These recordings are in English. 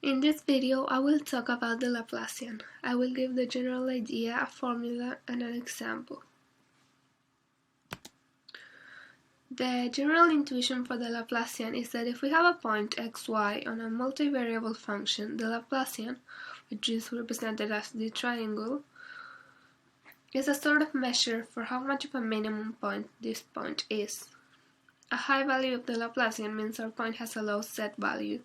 In this video, I will talk about the Laplacian. I will give the general idea, a formula, and an example. The general intuition for the Laplacian is that if we have a point xy on a multivariable function, the Laplacian, which is represented as the triangle, is a sort of measure for how much of a minimum point this point is. A high value of the Laplacian means our point has a low set value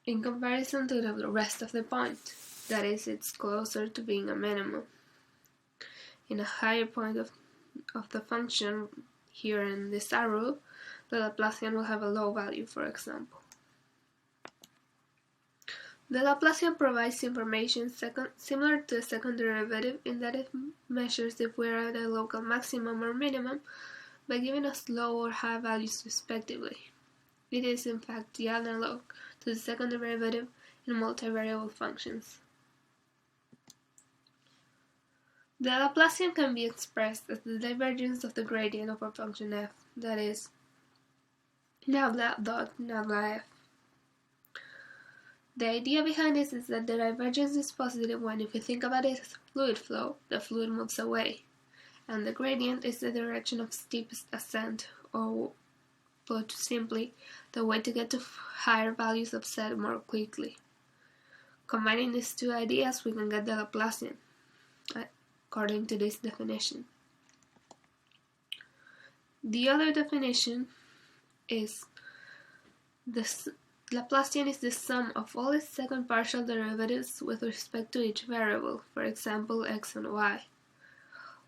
in comparison to the rest of the point, that is, it's closer to being a minimum. In a higher point of the function, here in this arrow, the Laplacian will have a low value, for example. The Laplacian provides information similar to a second derivative in that it measures if we are at a local maximum or minimum by giving us low or high values respectively. It is in fact the analog to the second derivative in multivariable functions. The Laplacian can be expressed as the divergence of the gradient of a function f, that is, nabla dot nabla f. The idea behind this is that the divergence is positive when, if you think about it as fluid flow, the fluid moves away, and the gradient is the direction of steepest ascent, or put simply, the way to get to higher values of z more quickly. Combining these two ideas, we can get the Laplacian, according to this definition. The other definition is the Laplacian is the sum of all its second partial derivatives with respect to each variable, for example x and y.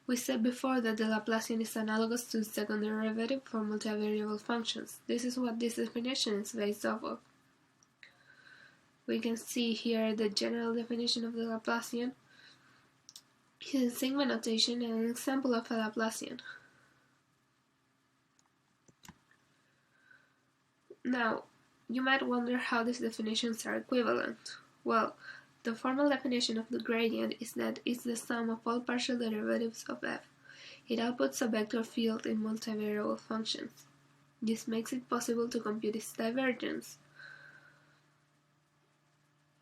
We said before that the Laplacian is analogous to the second derivative for multivariable functions. This is what this definition is based off of. We can see here the general definition of the Laplacian in sigma notation and an example of a Laplacian. Now, you might wonder how these definitions are equivalent. Well, the formal definition of the gradient is that it's the sum of all partial derivatives of f. It outputs a vector field in multivariable functions. This makes it possible to compute its divergence.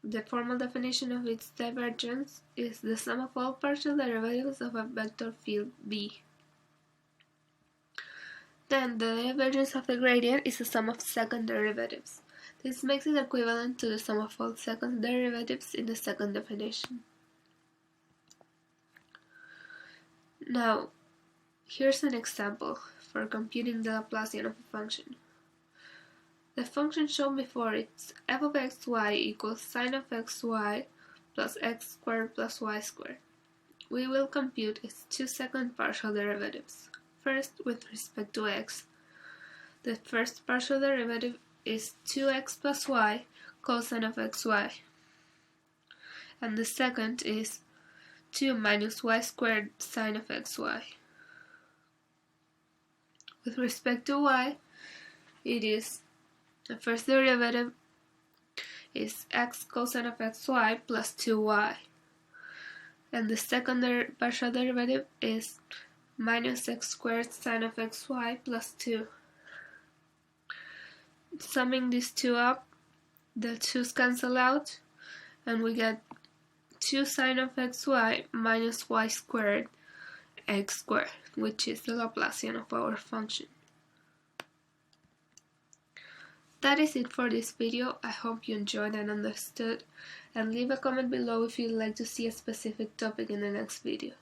The formal definition of its divergence is the sum of all partial derivatives of a vector field V. Then, the divergence of the gradient is the sum of second derivatives. This makes it equivalent to the sum of all second derivatives in the second definition. Now, here's an example for computing the Laplacian of a function. The function shown before is f of xy equals sine of xy plus x squared plus y squared. We will compute its two second partial derivatives. First, with respect to x, the first partial derivative is 2x plus y cosine of xy, and the second is 2 minus y squared sine of xy. With respect to y, it is the first derivative is x cosine of xy plus 2y, and the second partial derivative is minus x squared sine of xy plus 2. Summing these two up, the 2's cancel out, and we get 2 sine of xy minus y squared x squared, which is the Laplacian of our function. That is it for this video. I hope you enjoyed and understood, and leave a comment below if you'd like to see a specific topic in the next video.